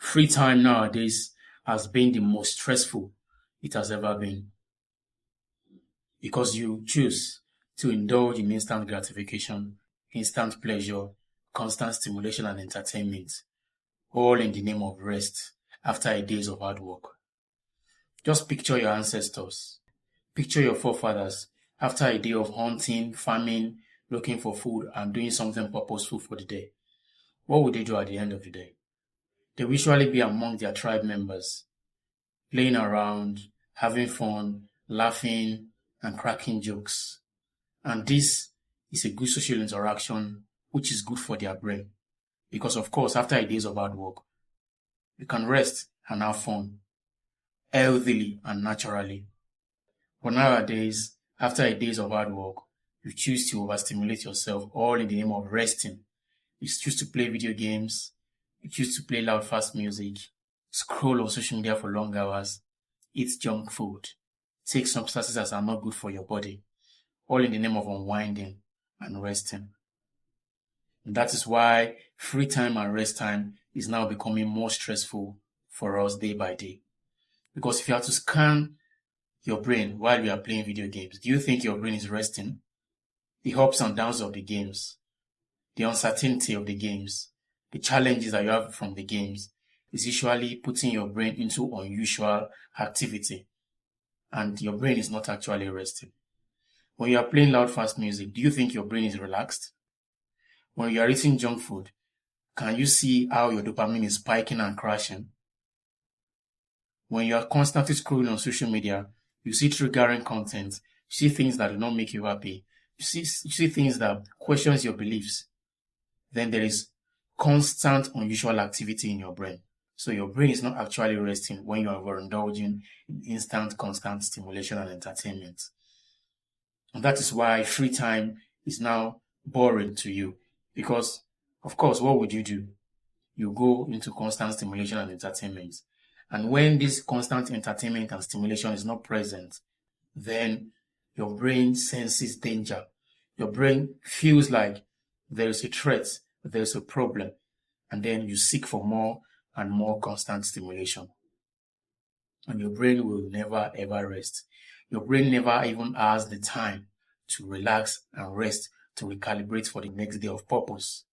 Free time nowadays has been the most stressful it has ever been because you choose to indulge in instant gratification, instant pleasure, constant stimulation and entertainment, all in the name of rest after a days of hard work. Just picture your ancestors. Picture your forefathers after a day of hunting, farming, looking for food, and doing something purposeful for the day. What would they do at the end of the day? They will usually be among their tribe members, playing around, having fun, laughing, and cracking jokes. And this is a good social interaction, which is good for their brain. Because, of course, after a days of hard work, you can rest and have fun, healthily and naturally. But nowadays, after a days of hard work, you choose to overstimulate yourself, all in the name of resting. You choose to play video games, you choose to play loud, fast music, scroll on social media for long hours, eat junk food, take substances that are not good for your body, all in the name of unwinding and resting. And that is why free time and rest time is now becoming more stressful for us day by day. Because if you have to scan your brain while you are playing video games, do you think your brain is resting? The ups and downs of the games, the uncertainty of the games, the challenges that you have from the games is usually putting your brain into unusual activity, and your brain is not actually resting. When you are playing loud, fast music, do you think your brain is relaxed? When you are eating junk food, can you see how your dopamine is spiking and crashing? When you are constantly scrolling on social media, you see triggering content, you see things that do not make you happy, you see things that questions your beliefs, then there is constant unusual activity in your brain. So your brain is not actually resting when you are overindulging in instant, constant stimulation and entertainment. And that is why free time is now boring to you. Because, of course, what would you do? You go into constant stimulation and entertainment. And when this constant entertainment and stimulation is not present, then your brain senses danger. Your brain feels like there is a threat, there is a problem, and then you seek for more and more constant stimulation. And your brain will never ever rest. Your brain never even has the time to relax and rest, to recalibrate for the next day of purpose.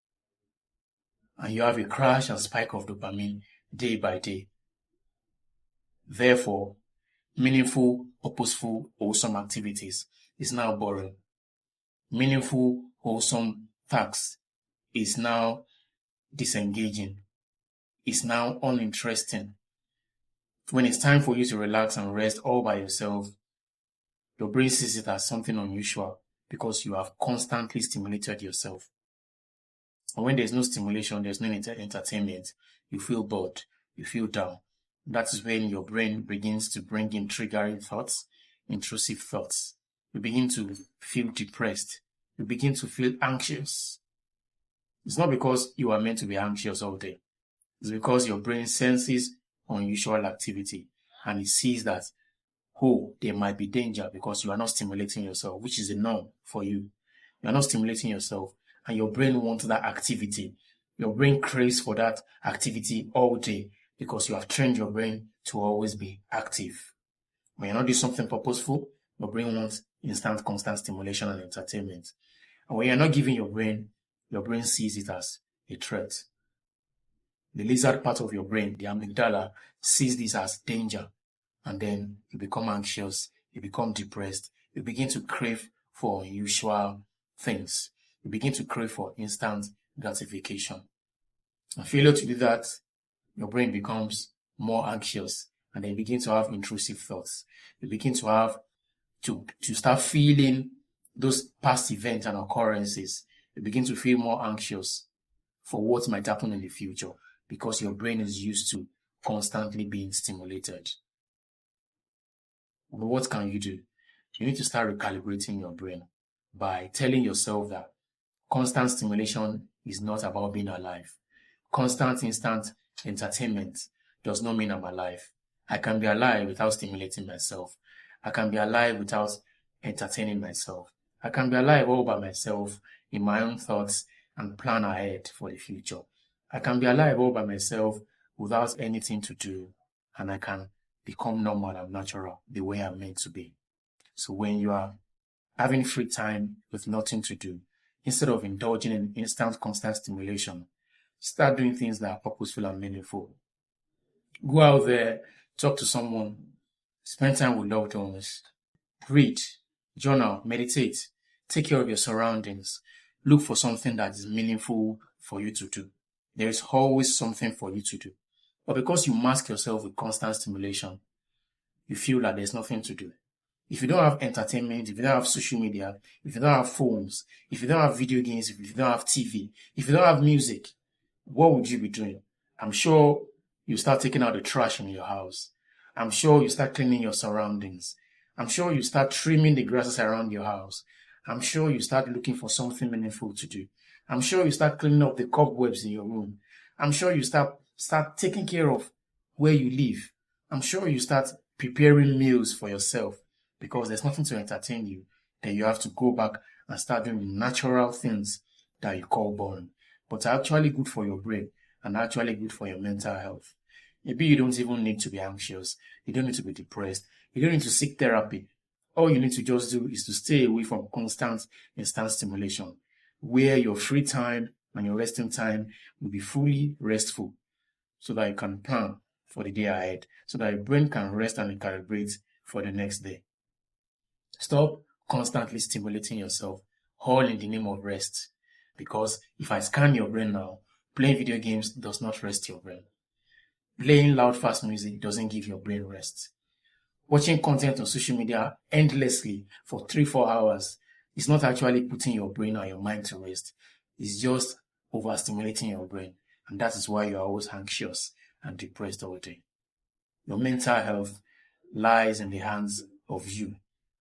And you have a crash and spike of dopamine day by day. Therefore, meaningful, purposeful, wholesome activities is now boring. Meaningful, wholesome tasks is now disengaging. It's now uninteresting. When it's time for you to relax and rest all by yourself, your brain sees it as something unusual because you have constantly stimulated yourself. And when there's no stimulation, there's no entertainment, you feel bored, you feel down. That is when your brain begins to bring in triggering thoughts, intrusive thoughts. You begin to feel depressed. You begin to feel anxious. It's not because you are meant to be anxious all day. It's because your brain senses unusual activity and it sees that, there might be danger because you are not stimulating yourself, which is a norm for you. You are not stimulating yourself and your brain wants that activity. Your brain craves for that activity all day because you have trained your brain to always be active. When you're not doing something purposeful, your brain wants instant, constant stimulation and entertainment. And when you're not giving your brain sees it as a threat. The lizard part of your brain, the amygdala, sees this as danger. And then you become anxious, you become depressed, you begin to crave for unusual things. You begin to crave for instant gratification. And failure to do that, your brain becomes more anxious and then you begin to have intrusive thoughts. You begin to have to start feeling those past events and occurrences. You begin to feel more anxious for what might happen in the future because your brain is used to constantly being stimulated. But what can you do? You need to start recalibrating your brain by telling yourself that constant stimulation is not about being alive. Constant, instant entertainment does not mean I'm alive. I can be alive without stimulating myself. I can be alive without entertaining myself. I can be alive all by myself in my own thoughts and plan ahead for the future. I can be alive all by myself without anything to do, and I can become normal and natural the way I'm meant to be. So when you are having free time with nothing to do, instead of indulging in instant, constant stimulation, start doing things that are purposeful and meaningful. Go out there, talk to someone, spend time with loved ones, read, journal, meditate, take care of your surroundings, look for something that is meaningful for you to do. There is always something for you to do. But because you mask yourself with constant stimulation, you feel that there's nothing to do. If you don't have entertainment, if you don't have social media, if you don't have phones, if you don't have video games, if you don't have TV, if you don't have music, what would you be doing? I'm sure you start taking out the trash in your house. I'm sure you start cleaning your surroundings. I'm sure you start trimming the grasses around your house. I'm sure you start looking for something meaningful to do. I'm sure you start cleaning up the cobwebs in your room. I'm sure you start taking care of where you live. I'm sure you start preparing meals for yourself because there's nothing to entertain you. Then you have to go back and start doing the natural things that you call boring, but are actually good for your brain and actually good for your mental health. Maybe you don't even need to be anxious. You don't need to be depressed. You don't need to seek therapy. All you need to just do is to stay away from constant, instant stimulation, where your free time and your resting time will be fully restful so that you can plan for the day ahead, so that your brain can rest and recalibrate for the next day. Stop constantly stimulating yourself, all in the name of rest. Because if I scan your brain now, playing video games does not rest your brain. Playing loud, fast music doesn't give your brain rest. Watching content on social media endlessly for 3-4 hours is not actually putting your brain or your mind to rest. It's just overstimulating your brain. And that is why you are always anxious and depressed all day. Your mental health lies in the hands of you.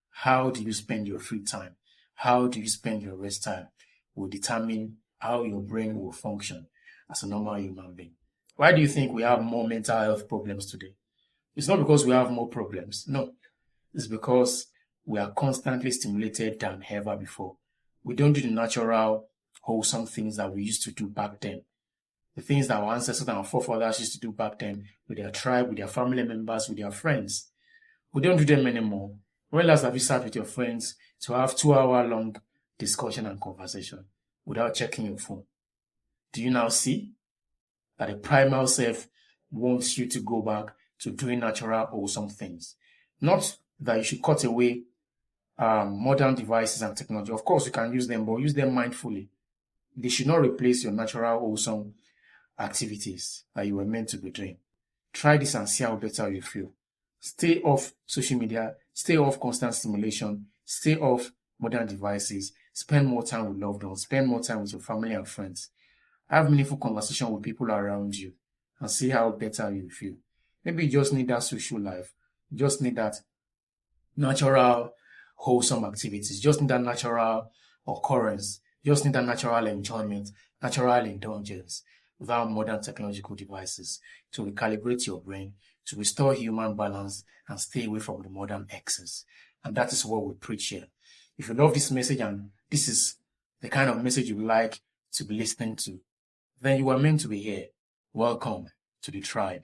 How do you spend your free time? How do you spend your rest time will determine how your brain will function as a normal human being. Why do you think we have more mental health problems today? It's not because we have more problems. No, it's because we are constantly stimulated than ever before. We don't do the natural, wholesome things that we used to do back then. The things that our ancestors and our forefathers used to do back then with their tribe, with their family members, with their friends. We don't do them anymore. When last have you sat with your friends to have 2-hour-long discussion and conversation without checking your phone? Do you now see that the primal self wants you to go back to doing natural, wholesome things? Not that you should cut away modern devices and technology. Of course, you can use them, but use them mindfully. They should not replace your natural, wholesome activities that you were meant to be doing. Try this and see how better you feel. Stay off social media, stay off constant stimulation, stay off modern devices, spend more time with loved ones, spend more time with your family and friends. Have meaningful conversation with people around you and see how better you feel. Maybe you just need that social life. You just need that natural, wholesome activities. You just need that natural occurrence. You just need that natural enjoyment, natural indulgence without modern technological devices to recalibrate your brain, to restore human balance and stay away from the modern excess. And that is what we preach here. If you love this message and this is the kind of message you like to be listening to, then you are meant to be here. Welcome to the tribe.